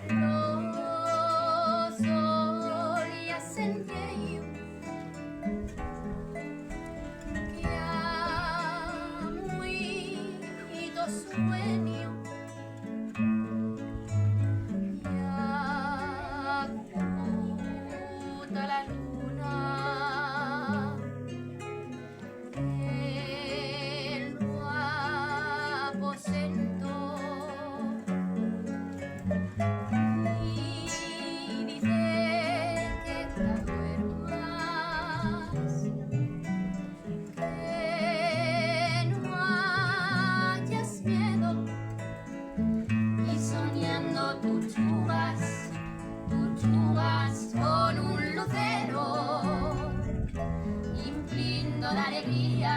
lo solías sentir que ha muido sueño y acuda la luna en tu aposento. Con un lucero, implindo de alegría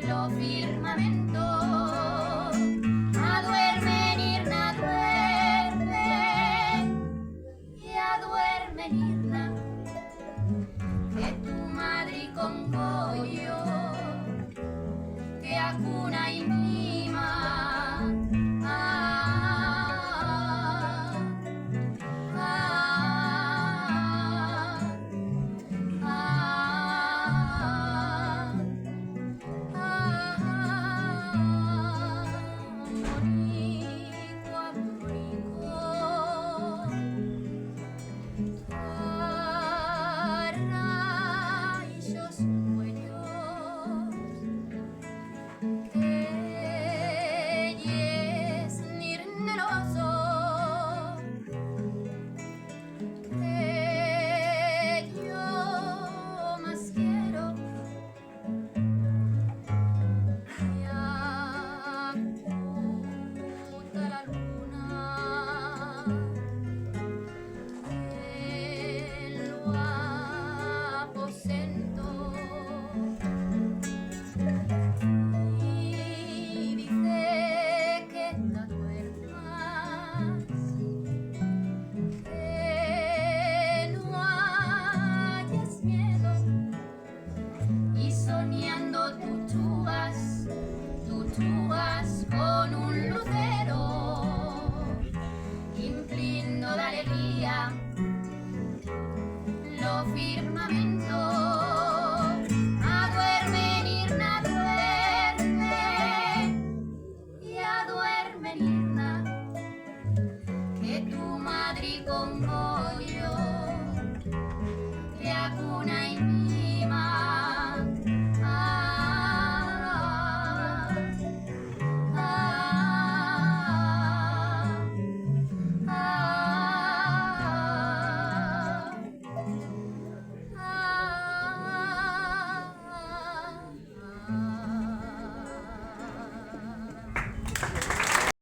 lo firmamento. A duerme, Nirna, duerme, y a duerme, Nirna, que tu madre con pollo que acuna y mima. Con un lucero, implindo de alegría lo firmamento. A duerme, Nirna, duerme, y a duerme, Nirna, que tu madre con